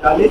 40